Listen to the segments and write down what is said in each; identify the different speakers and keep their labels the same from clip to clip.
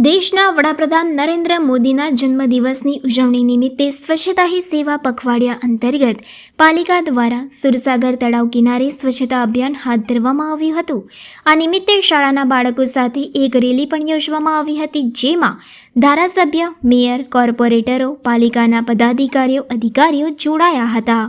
Speaker 1: દેશના વડાપ્રધાન નરેન્દ્ર મોદીના જન્મદિવસની ઉજવણી નિમિત્તે સ્વચ્છતા હી સેવા પખવાડિયા અંતર્ગત પાલિકા દ્વારા સુરસાગર તળાવ કિનારે સ્વચ્છતા અભિયાન હાથ ધરવામાં આવ્યું હતું। આ નિમિત્તે શાળાના બાળકો સાથે એક રેલી પણ યોજવામાં આવી હતી, જેમાં ધારાસભ્ય, મેયર, કોર્પોરેટરો, પાલિકાના પદાધિકારીઓ, અધિકારીઓ જોડાયા હતા।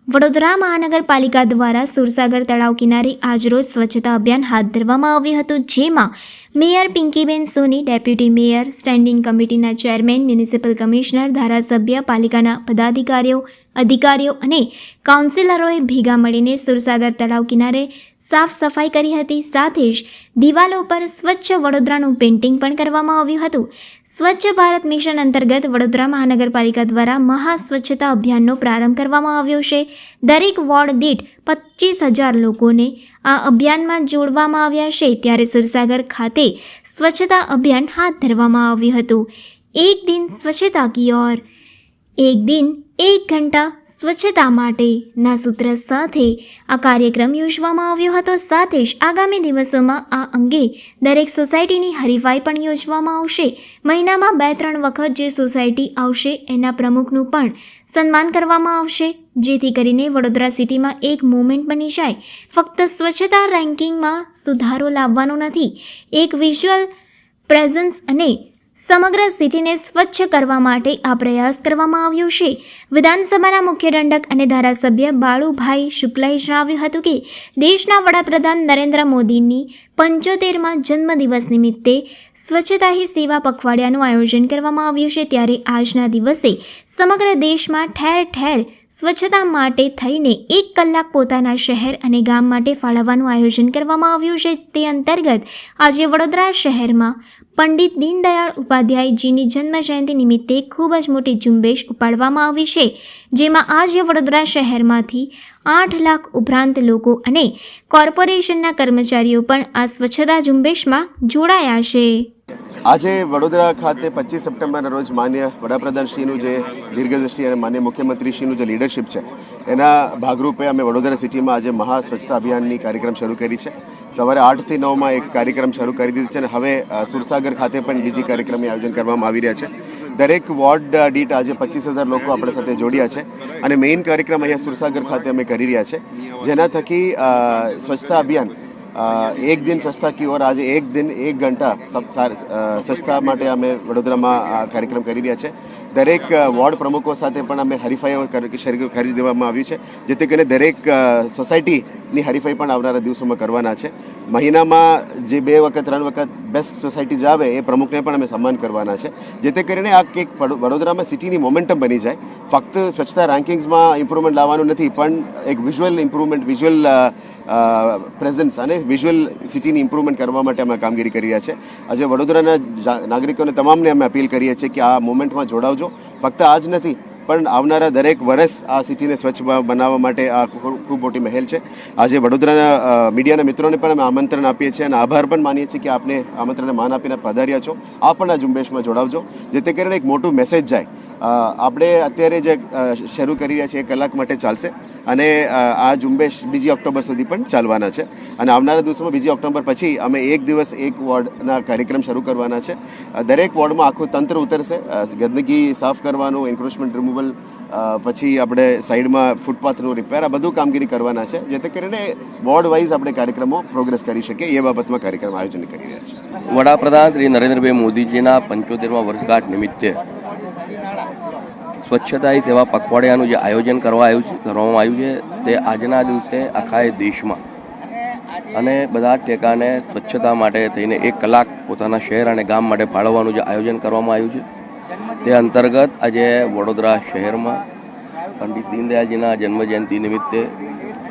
Speaker 1: વડોદરા મહાનગરપાલિકા દ્વારા સુરસાગર તળાવ કિનારે આજરોજ સ્વચ્છતા અભિયાન હાથ ધરવામાં આવ્યું હતું, જેમાં મેયર પિંકીબેન સોની, ડેપ્યુટી મેયર, સ્ટેન્ડિંગ કમિટીના ચેરમેન, મ્યુનિસિપલ કમિશનર, ધારાસભ્ય, પાલિકાના પદાધિકારીઓ, અધિકારીઓ અને કાઉન્સિલરોએ ભેગા મળીને સુરસાગર તળાવ કિનારે સાફ સફાઈ કરી હતી। સાથે જ દિવાલો પર સ્વચ્છ વડોદરાનું પેઇન્ટિંગ પણ કરવામાં આવ્યું હતું। સ્વચ્છ ભારત મિશન અંતર્ગત વડોદરા મહાનગરપાલિકા દ્વારા મહા સ્વચ્છતા અભિયાનનો પ્રારંભ કરવામાં આવ્યો છે। દરેક વોર્ડ દીઠ 25,000 લોકોને આ અભિયાનમાં જોડવામાં આવ્યા છે। ત્યારે સુરસાગર ખાતે સ્વચ્છતા અભિયાન હાથ ધરવામાં આવ્યું હતું। એક દિન સ્વચ્છતા કી ઓર એક દિન એક ઘંટા સ્વચ્છતા માટેના સૂત્ર સાથે આ કાર્યક્રમ યોજવામાં આવ્યો હતો। સાથે જ આગામી દિવસોમાં આ અંગે દરેક સોસાયટીની હરીફાઈ પણ યોજવામાં આવશે। મહિનામાં 2-3 વખત જે સોસાયટી આવશે એના પ્રમુખનું પણ સન્માન કરવામાં આવશે, જેથી કરીને વડોદરા સિટીમાં એક મૂવમેન્ટ બની જાય। ફક્ત સ્વચ્છતા રેન્કિંગમાં સુધારો લાવવાનો નથી, એક વિઝ્યુઅલ પ્રેઝન્સ અને સમગ્ર સિટીને સ્વચ્છ કરવા માટે આ પ્રયાસ કરવામાં આવ્યો છે। વિધાનસભાના મુખ્ય દંડક અને ધારાસભ્ય બાળુભાઈ શુક્લાએ જણાવ્યું હતું કે દેશના વડાપ્રધાન નરેન્દ્ર મોદીની 75મા જન્મદિવસ નિમિત્તે સ્વચ્છતા હી સેવા પખવાડિયાનું આયોજન કરવામાં આવ્યું છે। ત્યારે આજના દિવસે સમગ્ર દેશમાં ઠેર ઠેર સ્વચ્છતા માટે થઈને 1 કલાક પોતાના શહેર અને ગામ માટે ફાળવવાનું આયોજન કરવામાં આવ્યું છે। તે અંતર્ગત આજે વડોદરા શહેરમાં પંડિત દીનદયાળ ઉપાધ્યાયજીની જન્મજયંતિ નિમિત્તે ખૂબ જ મોટી ઝુંબેશ ઉપાડવામાં આવી છે, જેમાં આજે વડોદરા શહેરમાંથી 8 લાખ ઉપરાંત લોકો અને કોર્પોરેશનના કર્મચારીઓ પણ આ સ્વચ્છતા ઝુંબેશમાં જોડાયા છે।
Speaker 2: આજે વડોદરા ખાતે 25 સપ્ટેમ્બરના રોજ માન્ય વડાપ્રધાનશ્રીનું જે દીર્ઘદ્રષ્ટિ અને માન્ય મુખ્યમંત્રીશ્રીનું જે લીડરશિપ છે એના ભાગરૂપે અમે વડોદરા સિટીમાં આજે મહા સ્વચ્છતા અભિયાનની કાર્યક્રમ શરૂ કરી છે। સવારે 8 થી 9 એક કાર્યક્રમ શરૂ કરી દીધો છે અને હવે સુરસાગર ખાતે પણ બીજી કાર્યક્રમનું આયોજન કરવામાં આવી રહ્યા છે। દરેક વોર્ડ દીઠ આજે 25,000 લોકો આપણા સાથે જોડ્યા છે અને મેઇન કાર્યક્રમ અહીંયા સુરસાગર ખાતે અમે કરી રહ્યા છે, જેના થકી સ્વચ્છતા અભિયાન એક દિન સ્વચ્છતા કી ઓર આજે એક દિન એક ઘંટા સ્વચ્છતા માટે અમે વડોદરામાં આ કાર્યક્રમ કરી રહ્યા છે। દરેક વોર્ડ પ્રમુખો સાથે પણ અમે હરીફાઈઓ કરી દેવામાં આવ્યું છે, જેથી કરીને દરેક સોસાયટીની હરીફાઈ પણ આવનારા દિવસોમાં કરવાના છે। મહિનામાં જે 2 વખત 3 વખત બેસ્ટ સોસાયટી આવે એ પ્રમુખને પણ અમે સન્માન કરવાના છે, જેથી કરીને આ એક વડોદરામાં સિટીની મોમેન્ટમ બની જાય। ફક્ત સ્વચ્છતા રેન્કિંગ્સમાં ઇમ્પ્રુવમેન્ટ લાવવાનું નથી, પણ એક વિઝ્યુઅલ ઇમ્પ્રુવમેન્ટ, વિઝ્યુઅલ પ્રેઝન્સ અને વિઝ્યુઅલ સિટીની ઇમ્પ્રુવમેન્ટ કરવા માટે અમે કામગીરી કરી રહ્યા છે। આજે વડોદરાના નાગરિકોને તમામને અમે અપીલ કરીએ છીએ કે આ મોમેન્ટમાં જોડાવજો। ફક્ત આજ નથી પણ આવનારા દરેક વર્ષ આ સિટીને સ્વચ્છ બનાવવા માટે આ ખૂબ મોટી મહેલ છે। આજે વડોદરાના મીડિયાના મિત્રોને પણ અમે આમંત્રણ આપીએ છીએ અને આભાર પણ માનીએ છીએ કે આપને આમંત્રણને માન આપીને પધાર્યા છો। આ પણ આ ઝુંબેશમાં જોડાવજો, જેથી કરીને એક મોટું મેસેજ જાય। આપણે અત્યારે જે શરૂ કરી રહ્યા છીએ 1 કલાક માટે ચાલશે અને આ ઝુંબેશ 2 ઓક્ટોબર સુધી પણ ચાલવાના છે અને આવનારા દિવસોમાં 2 ઓક્ટોબર પછી અમે એક દિવસ એક વોર્ડના કાર્યક્રમ શરૂ કરવાના છે। દરેક વોર્ડમાં આખું તંત્ર ઉતરશે, ગંદકી સાફ કરવાનું, એન્ક્રોચમેન્ટ રિમૂવલ, પછી આપણે સાઈડમાં ફૂટપાથનું રિપેર, આ બધું કામગીરી કરવાના છે, જેથી કરીને વોર્ડ વાઇઝ આપણે કાર્યક્રમો પ્રોગ્રેસ કરી શકીએ એ બાબતમાં કાર્યક્રમ આયોજન કરી રહ્યા છે।
Speaker 3: વડાપ્રધાન શ્રી નરેન્દ્રભાઈ મોદીજીના 75મા વર્ષગાંઠ નિમિત્તે સ્વચ્છતા હી સેવા પખવાડિયાનું જે આયોજન કરવામાં આવ્યું છે તે આજના દિવસે આખા દેશમાં અને બધા ઠેકાણે સ્વચ્છતા માટે થઈને 1 કલાક પોતાના શહેર અને ગામ માટે ફાળવવાનું જે આયોજન કરવામાં આવ્યું છે તે અંતર્ગત આજે વડોદરા શહેરમાં પંડિત દીનદયાળજીના જન્મજયંતિ નિમિત્તે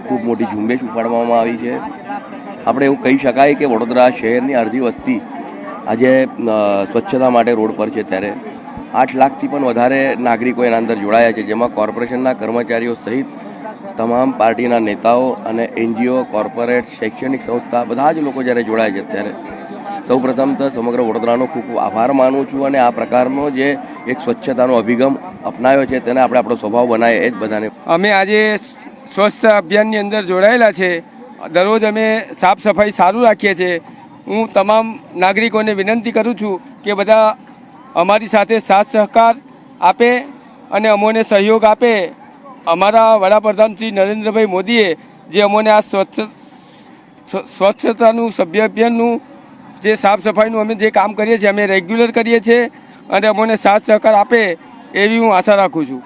Speaker 3: ખૂબ મોટી ઝુંબેશ ઉપાડવામાં આવી છે। આપણે એવું કહી શકાય કે વડોદરા શહેરની અડધી વસ્તી આજે સ્વચ્છતા માટે રોડ પર છે, ત્યારે 8 લાખથી પણ વધારે નાગરિકો એના અંદર જોડાયા છે, જેમાં કોર્પોરેશનના કર્મચારીઓ સહિત તમામ પાર્ટીના નેતાઓ અને NGO, કોર્પોરેટ, શૈક્ષણિક સંસ્થા બધા જ લોકો જ્યારે જોડાય છે, ત્યારે સૌપ્રથમ તો સમગ્ર વડોદરાનો ખૂબ ખૂબ આભાર માનું છું અને આ પ્રકારનો જે એક સ્વચ્છતાનો અભિગમ અપનાવ્યો છે તેને આપણે આપણો સ્વભાવ બનાવીએ એ જ બધાને।
Speaker 4: અમે આજે સ્વચ્છ અભિયાનની અંદર જોડાયેલા છે. દરરોજ અમે સાફ સફાઈ સારું રાખીએ છીએ. હું તમામ નાગરિકોને વિનંતી કરું છું કે બધા અમારી સાથે સાથ સહકાર આપે અને અમોને સહયોગ આપે. અમારા વડાપ્રધાન શ્રી નરેન્દ્રભાઈ મોદીએ જે અમોને આ સ્વચ્છતાનું સભ્ય અભિયાનનું જે સાફ સફાઈનું અમે જે કામ કરીએ છીએ અમે રેગ્યુલર કરીએ છીએ અને અમોને સાથ સહકાર આપે એવી હું આશા રાખું છું.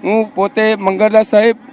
Speaker 4: હું પોતે મંગળદાસ સાહેબ